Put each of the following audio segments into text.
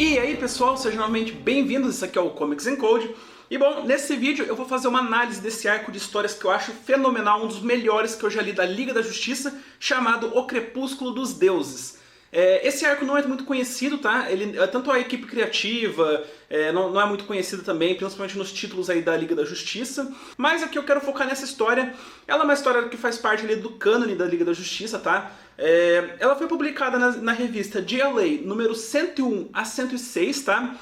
E aí pessoal, sejam novamente bem-vindos, isso aqui é o Comics and Code. E bom, nesse vídeo eu vou fazer uma análise desse arco de histórias que eu acho fenomenal, um dos melhores que eu já li da Liga da Justiça, chamado O Crepúsculo dos Deuses. Esse arco não é muito conhecido, tá? Tanto a equipe criativa não é muito conhecida também, principalmente nos títulos aí da Liga da Justiça. Mas aqui eu quero focar nessa história. Ela é uma história que faz parte ali do cânone da Liga da Justiça, tá? Ela foi publicada na revista GLA, número 101 a 106, tá?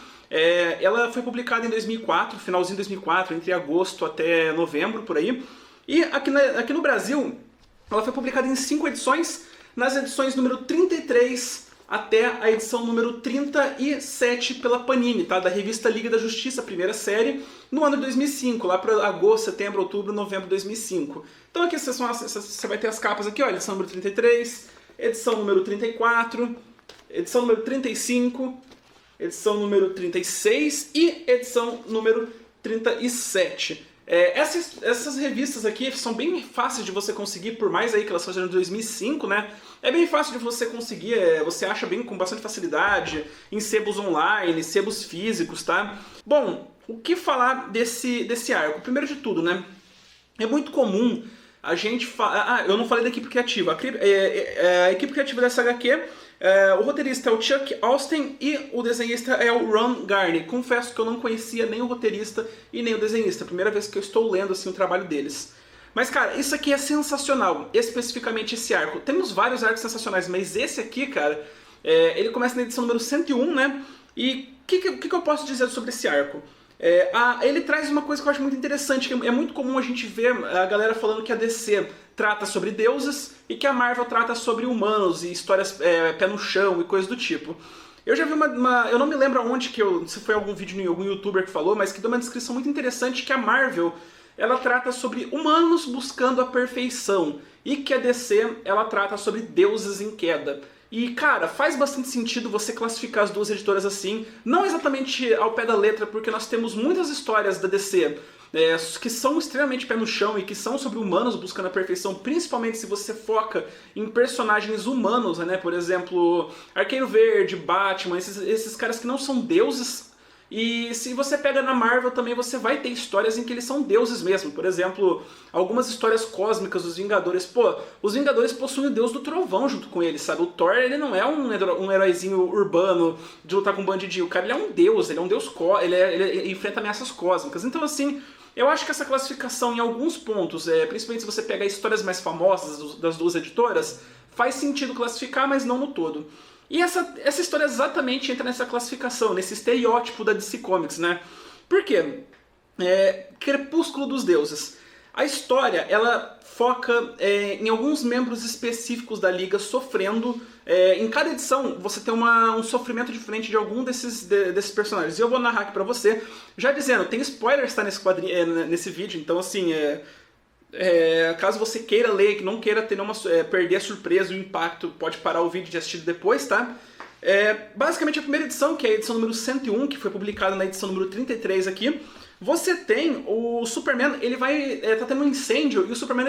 Ela foi publicada em 2004, finalzinho de 2004, entre agosto até novembro, por aí. E aqui no Brasil, ela foi publicada em 5 edições, nas edições número 33 até a edição número 37 pela Panini, tá? Da revista Liga da Justiça, primeira série, no ano de 2005, lá para agosto, setembro, outubro, novembro de 2005. Então aqui você vai ter as capas aqui, ó, edição número 33, edição número 34, edição número 35, edição número 36 e edição número 37. Essas revistas aqui são bem fáceis de você conseguir, por mais aí que elas sejam de 2005, né? É bem fácil de você conseguir, você acha bem com bastante facilidade, em sebos online, sebos físicos, tá? Bom, o que falar desse arco? Primeiro de tudo, né? É muito comum a gente falar... eu não falei da equipe criativa. A equipe criativa dessa HQ... o roteirista é o Chuck Austen e o desenhista é o Ron Garney. Confesso que eu não conhecia nem o roteirista e nem o desenhista. Primeira vez que eu estou lendo assim, o trabalho deles. Mas cara, isso aqui é sensacional, especificamente esse arco. Temos vários arcos sensacionais, mas esse aqui, cara, ele começa na edição número 101, né? E o que eu posso dizer sobre esse arco? Ele traz uma coisa que eu acho muito interessante, que é muito comum a gente ver a galera falando que a DC trata sobre deuses e que a Marvel trata sobre humanos e histórias pé no chão e coisas do tipo. Eu já vi eu não me lembro aonde, se foi algum vídeo de algum youtuber que falou, mas que deu uma descrição muito interessante que a Marvel, ela trata sobre humanos buscando a perfeição e que a DC, ela trata sobre deuses em queda. E, cara, faz bastante sentido você classificar as duas editoras assim, não exatamente ao pé da letra, porque nós temos muitas histórias da DC que são extremamente pé no chão e que são sobre humanos buscando a perfeição, principalmente se você foca em personagens humanos, né? Por exemplo, Arqueiro Verde, Batman, esses caras que não são deuses. E se você pega na Marvel também, você vai ter histórias em que eles são deuses mesmo. Por exemplo, algumas histórias cósmicas dos Vingadores. Pô, os Vingadores possuem o Deus do Trovão junto com eles, sabe? O Thor, ele não é um heróizinho urbano de lutar com um bandidinho. O cara, ele é um deus, ele é um deus ele enfrenta ameaças cósmicas. Então, assim, eu acho que essa classificação em alguns pontos, principalmente se você pegar histórias mais famosas das duas editoras, faz sentido classificar, mas não no todo. E essa história exatamente entra nessa classificação, nesse estereótipo da DC Comics, né? Por quê? Crepúsculo dos Deuses. A história, ela foca em alguns membros específicos da Liga sofrendo. Em cada edição, você tem um sofrimento diferente de algum desses personagens. E eu vou narrar aqui pra você, já dizendo, tem spoilers, tá, nesse vídeo, então assim... caso você queira ler, que não queira perder a surpresa, o impacto, pode parar o vídeo e assistir depois, tá? Basicamente a primeira edição, que é a edição número 101, que foi publicada na edição número 33 aqui, você tem o Superman, ele tá tendo um incêndio, e o Superman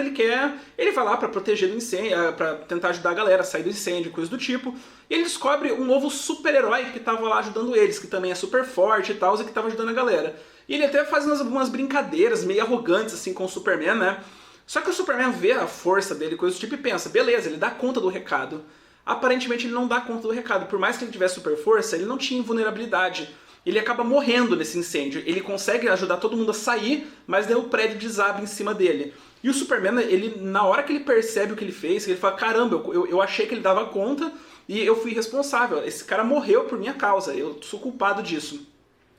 ele vai lá pra proteger do incêndio, pra tentar ajudar a galera a sair do incêndio, coisa do tipo, e ele descobre um novo super-herói que tava lá ajudando eles, que também é super forte e tal, e que tava ajudando a galera. E ele até faz algumas brincadeiras meio arrogantes assim com o Superman, né? Só que o Superman vê a força dele, coisa do tipo, e pensa, beleza, ele dá conta do recado. Aparentemente ele não dá conta do recado, por mais que ele tivesse super força, ele não tinha invulnerabilidade. Ele acaba morrendo nesse incêndio, ele consegue ajudar todo mundo a sair, mas daí o prédio desaba em cima dele. E o Superman, na hora que ele percebe o que ele fez, ele fala, caramba, eu achei que ele dava conta e eu fui responsável, esse cara morreu por minha causa, eu sou culpado disso.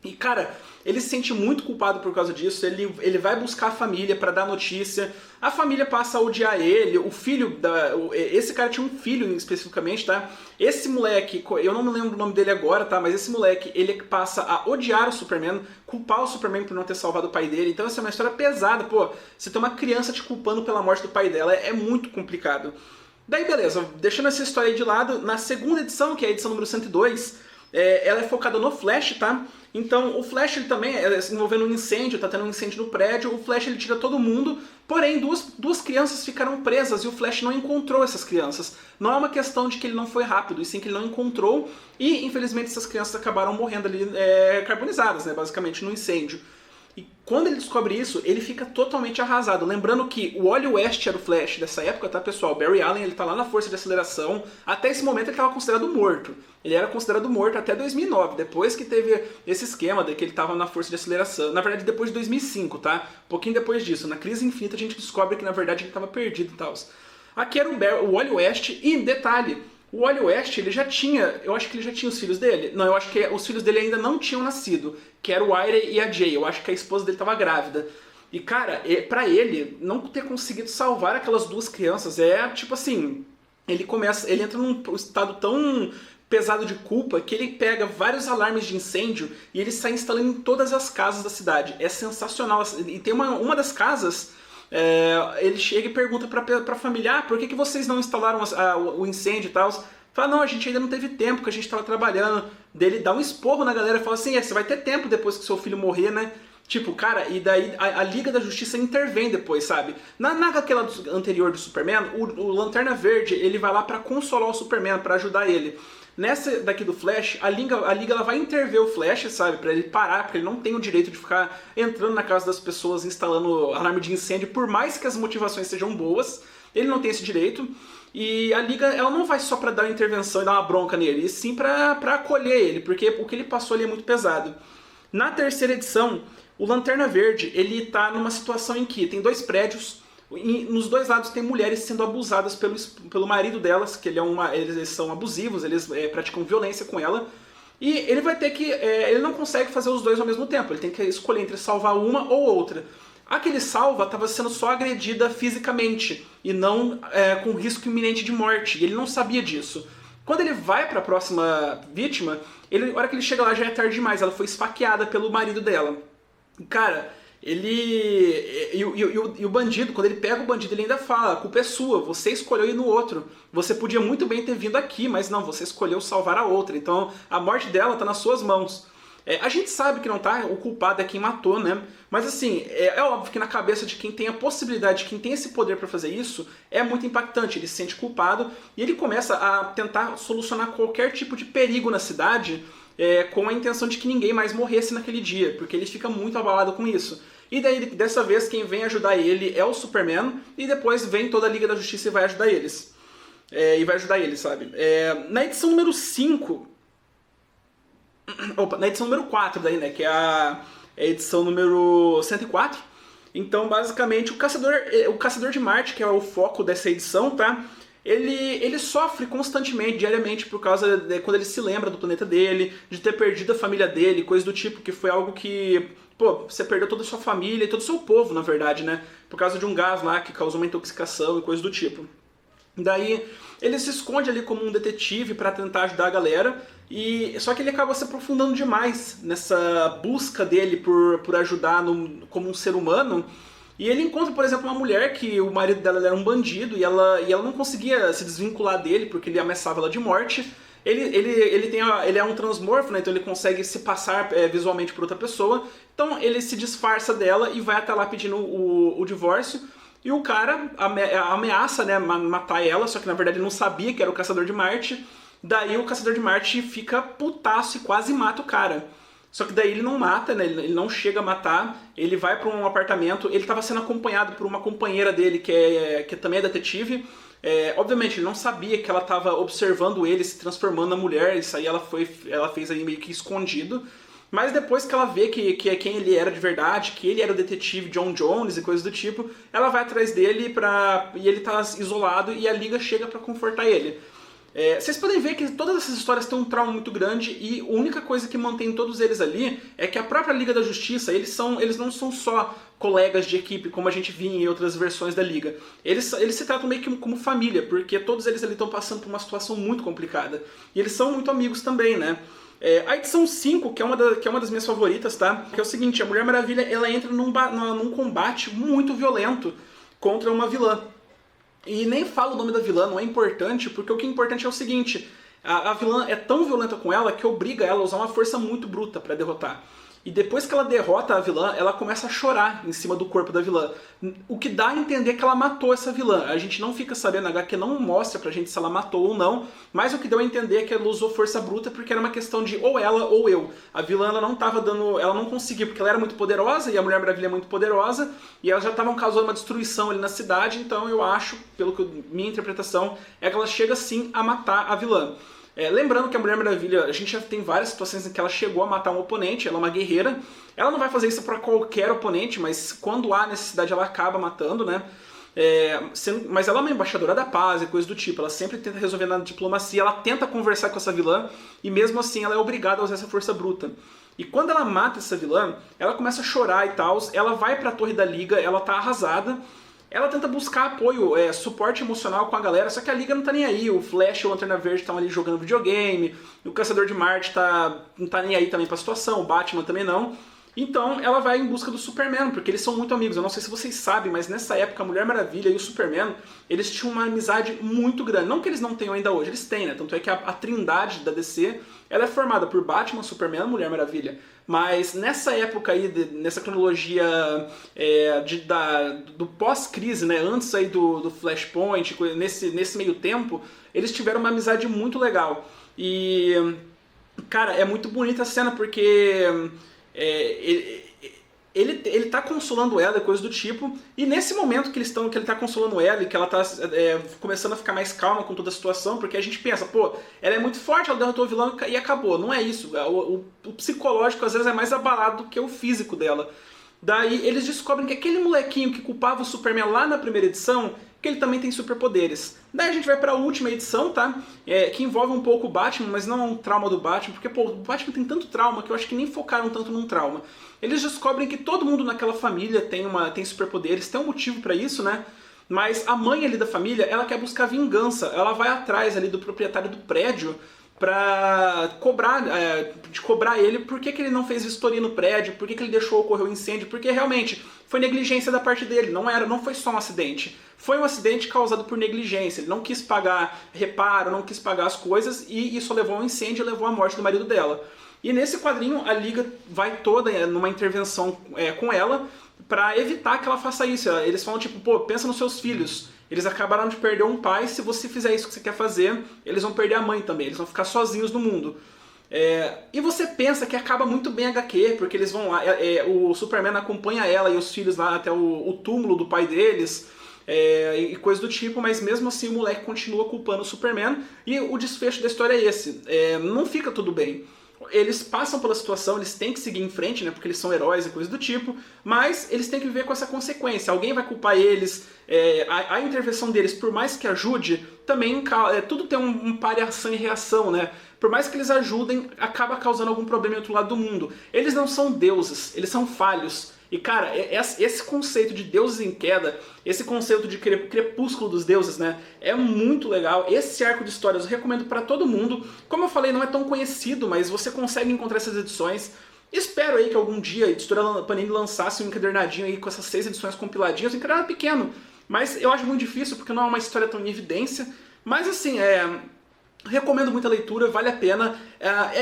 E cara, ele se sente muito culpado por causa disso, ele vai buscar a família pra dar notícia, a família passa a odiar ele, o filho, esse cara tinha um filho especificamente, tá? Esse moleque, eu não me lembro o nome dele agora, tá? Mas esse moleque, ele passa a odiar o Superman, culpar o Superman por não ter salvado o pai dele, então essa é uma história pesada, pô, você tem uma criança te culpando pela morte do pai dela, é muito complicado. Daí beleza, deixando essa história aí de lado, na segunda edição, que é a edição número 102, ela é focada no Flash, tá? Então o Flash ele também é envolvendo um incêndio, tá tendo um incêndio no prédio, o Flash ele tira todo mundo, porém duas crianças ficaram presas e o Flash não encontrou essas crianças. Não é uma questão de que ele não foi rápido, e sim que ele não encontrou e infelizmente essas crianças acabaram morrendo ali carbonizadas, né, basicamente no incêndio. E quando ele descobre isso, ele fica totalmente arrasado. Lembrando que o Wally West era o Flash dessa época, tá, pessoal? Barry Allen, ele tá lá na força de aceleração. Até esse momento ele estava considerado morto. Ele era considerado morto até 2009, depois que teve esse esquema de que ele estava na força de aceleração. Na verdade, depois de 2005, tá? Um pouquinho depois disso. Na Crise Infinita a gente descobre que, na verdade, ele estava perdido e tal. Aqui era o Wally West e, detalhe, o Wally West, ele já tinha, eu acho que ele já tinha os filhos dele. Não, eu acho que os filhos dele ainda não tinham nascido, que era o Ira e a Jay. Eu acho que a esposa dele estava grávida. E, cara, pra ele, não ter conseguido salvar aquelas duas crianças tipo assim, ele entra num estado tão pesado de culpa que ele pega vários alarmes de incêndio e ele sai instalando em todas as casas da cidade. É sensacional. E tem uma das casas... ele chega e pergunta pra família, por que vocês não instalaram o incêndio e tal? Fala, não, a gente ainda não teve tempo, porque a gente estava trabalhando. Daí ele dá um esporro na galera e fala assim, você vai ter tempo depois que seu filho morrer, né? Tipo, cara, e daí a Liga da Justiça intervém depois, sabe? Naquela anterior do Superman, o Lanterna Verde, ele vai lá pra consolar o Superman, pra ajudar ele. Nessa daqui do Flash, a Liga ela vai intervir o Flash, sabe? Pra ele parar, porque ele não tem o direito de ficar entrando na casa das pessoas, instalando alarme de incêndio, por mais que as motivações sejam boas, ele não tem esse direito. E a Liga, ela não vai só pra dar uma intervenção e dar uma bronca nele, e sim pra acolher ele, porque o que ele passou ali é muito pesado. Na terceira edição, o Lanterna Verde, ele tá numa situação em que tem dois prédios, e nos dois lados tem mulheres sendo abusadas pelo marido delas, que eles são abusivos, eles praticam violência com ela. E ele vai ter que... ele não consegue fazer os dois ao mesmo tempo, ele tem que escolher entre salvar uma ou outra. A que ele salva estava sendo só agredida fisicamente, e não com risco iminente de morte, e ele não sabia disso. Quando ele vai para a próxima vítima, a hora que ele chega lá já é tarde demais, ela foi esfaqueada pelo marido dela. Cara... E o bandido, quando ele pega o bandido, ele ainda fala, a culpa é sua, você escolheu ir no outro. Você podia muito bem ter vindo aqui, mas não, você escolheu salvar a outra. Então a morte dela tá nas suas mãos. A gente sabe que não tá, o culpado é quem matou, né? Mas assim, é óbvio que na cabeça de quem tem a possibilidade, de quem tem esse poder pra fazer isso, é muito impactante. Ele se sente culpado e ele começa a tentar solucionar qualquer tipo de perigo na cidade, com a intenção de que ninguém mais morresse naquele dia, porque ele fica muito abalado com isso. E daí, dessa vez, quem vem ajudar ele é o Superman, e depois vem toda a Liga da Justiça e vai ajudar eles. Sabe? Na edição número 5... Opa, na edição número 4 daí, né, que é a edição número 104. Então, basicamente, o Caçador de Marte, que é o foco dessa edição, tá? Ele sofre constantemente, diariamente, por causa de quando ele se lembra do planeta dele, de ter perdido a família dele, coisa do tipo, que foi algo que... Pô, você perdeu toda a sua família e todo o seu povo, na verdade, né? Por causa de um gás lá que causou uma intoxicação e coisa do tipo. Daí, ele se esconde ali como um detetive pra tentar ajudar a galera, só que ele acaba se aprofundando demais nessa busca dele por ajudar como um ser humano. E ele encontra, por exemplo, uma mulher que o marido dela era um bandido e ela não conseguia se desvincular dele porque ele ameaçava ela de morte. Ele é um transmorfo, né? Então ele consegue se passar visualmente por outra pessoa. Então ele se disfarça dela e vai até lá pedindo o divórcio. E o cara ameaça, né, matar ela, só que na verdade ele não sabia que era o Caçador de Marte. Daí o Caçador de Marte fica putaço e quase mata o cara. Só que daí ele não mata, né? Ele não chega a matar, ele vai para um apartamento, ele estava sendo acompanhado por uma companheira dele que também é detetive. Obviamente ele não sabia que ela estava observando ele se transformando na mulher, isso aí ela fez aí meio que escondido. Mas depois que ela vê que é quem ele era de verdade, que ele era o detetive John Jones e coisas do tipo, ela vai atrás dele e ele tá isolado e a Liga chega para confortar ele. Vocês podem ver que todas essas histórias têm um trauma muito grande e a única coisa que mantém todos eles ali é que a própria Liga da Justiça, eles não são só colegas de equipe, como a gente via em outras versões da Liga. Eles se tratam meio que como família, porque todos eles ali estão passando por uma situação muito complicada. E eles são muito amigos também, né? A edição 5, que é uma das minhas favoritas, tá? Que é o seguinte, a Mulher Maravilha ela entra num combate muito violento contra uma vilã. E nem falo o nome da vilã, não é importante, porque o que é importante é o seguinte, A vilã é tão violenta com ela que obriga ela a usar uma força muito bruta pra derrotar. E depois que ela derrota a vilã, ela começa a chorar em cima do corpo da vilã. O que dá a entender que ela matou essa vilã. A gente não fica sabendo, a HQ não mostra pra gente se ela matou ou não, mas o que deu a entender é que ela usou força bruta porque era uma questão de ou ela ou eu. A vilã ela não tava dando, ela não conseguia, porque ela era muito poderosa e a Mulher Maravilha é muito poderosa, e elas já estavam causando uma destruição ali na cidade, então eu acho, pelo que minha interpretação, é que ela chega sim a matar a vilã. Lembrando que a Mulher Maravilha, a gente já tem várias situações em que ela chegou a matar um oponente, ela é uma guerreira. Ela não vai fazer isso pra qualquer oponente, mas quando há necessidade ela acaba matando, né? Mas ela é uma embaixadora da paz e coisa do tipo, ela sempre tenta resolver na diplomacia, ela tenta conversar com essa vilã e mesmo assim ela é obrigada a usar essa força bruta. E quando ela mata essa vilã, ela começa a chorar e tal, ela vai pra Torre da Liga, ela tá arrasada. Ela tenta buscar apoio, suporte emocional com a galera, só que a Liga não tá nem aí. O Flash e o Lanterna Verde estão ali jogando videogame, o Caçador de Marte não tá nem aí também pra situação, o Batman também não. Então ela vai em busca do Superman, porque eles são muito amigos. Eu não sei se vocês sabem, mas nessa época a Mulher Maravilha e o Superman, eles tinham uma amizade muito grande. Não que eles não tenham ainda hoje, eles têm, né? Tanto é que a trindade da DC, ela é formada por Batman, Superman e Mulher Maravilha. Mas nessa época aí, nessa cronologia do pós-crise, né? Antes aí do Flashpoint, nesse meio tempo, eles tiveram uma amizade muito legal. E, cara, é muito bonita a cena porque... Ele tá consolando ela e coisa do tipo, e nesse momento que ele tá consolando ela e que ela tá começando a ficar mais calma com toda a situação, porque a gente pensa, pô, ela é muito forte, ela derrotou o vilão e acabou. Não é isso. O psicológico às vezes é mais abalado do que o físico dela. Daí eles descobrem que aquele molequinho que culpava o Superman lá na primeira edição, que ele também tem superpoderes. Daí a gente vai pra última edição, tá? Que envolve um pouco o Batman, mas não é um trauma do Batman, porque pô, o Batman tem tanto trauma que eu acho que nem focaram tanto num trauma. Eles descobrem que todo mundo naquela família tem superpoderes, tem um motivo pra isso, né? Mas a mãe ali da família, ela quer buscar vingança. Ela vai atrás ali do proprietário do prédio pra cobrar ele por que ele não fez vistoria no prédio, por que ele deixou ocorrer o incêndio, porque realmente foi negligência da parte dele, não foi só um acidente. Foi um acidente causado por negligência, ele não quis pagar reparo, não quis pagar as coisas e isso levou ao incêndio e levou à morte do marido dela. E nesse quadrinho a Liga vai toda numa intervenção com ela pra evitar que ela faça isso. Eles falam tipo, pô, pensa nos seus filhos. Eles acabaram de perder um pai, se você fizer isso que você quer fazer, eles vão perder a mãe também, eles vão ficar sozinhos no mundo. E você pensa que acaba muito bem a HQ, porque eles vão lá, o Superman acompanha ela e os filhos lá até o túmulo do pai deles, e coisa do tipo, mas mesmo assim o moleque continua culpando o Superman, e o desfecho da história é esse. Não fica tudo bem. Eles passam pela situação, eles têm que seguir em frente, né, porque eles são heróis e coisa do tipo, mas eles têm que viver com essa consequência. Alguém vai culpar eles, a intervenção deles, por mais que ajude, também tudo tem um par de ação e reação, né? Por mais que eles ajudem, acaba causando algum problema em outro lado do mundo. Eles não são deuses, eles são falhos. E cara, esse conceito de deuses em queda, esse conceito de crepúsculo dos deuses, né, é muito legal. Esse arco de histórias eu recomendo pra todo mundo. Como eu falei, não é tão conhecido, mas você consegue encontrar essas edições. Espero aí que algum dia a editora Panini lançasse um encadernadinho aí com essas 6 edições compiladinhas, um encadernado pequeno. Mas eu acho muito difícil porque não é uma história tão em evidência. Mas assim, recomendo muita leitura, vale a pena.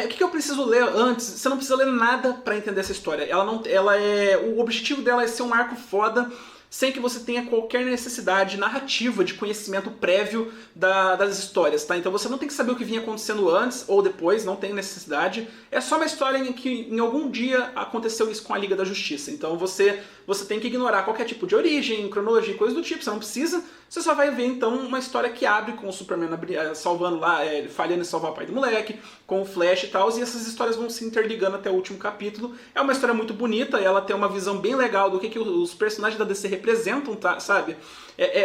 O que eu preciso ler antes? Você não precisa ler nada pra entender essa história. O objetivo dela é ser um arco foda, sem que você tenha qualquer necessidade narrativa de conhecimento prévio das histórias, tá? Então você não tem que saber o que vinha acontecendo antes ou depois, não tem necessidade. É só uma história em que em algum dia aconteceu isso com a Liga da Justiça. Então você tem que ignorar qualquer tipo de origem, cronologia, coisa do tipo, você não precisa. Você só vai ver então uma história que abre com o Superman salvando lá, falhando em salvar o pai do moleque, com o Flash e tal, e essas histórias vão se interligando até o último capítulo. É uma história muito bonita, ela tem uma visão bem legal do que os personagens da DC representam, tá, sabe?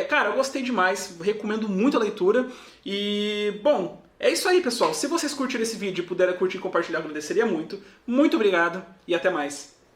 Cara, eu gostei demais, recomendo muito a leitura. E, bom, é isso aí, pessoal. Se vocês curtiram esse vídeo e puderem curtir e compartilhar, eu agradeceria muito. Muito obrigado e até mais.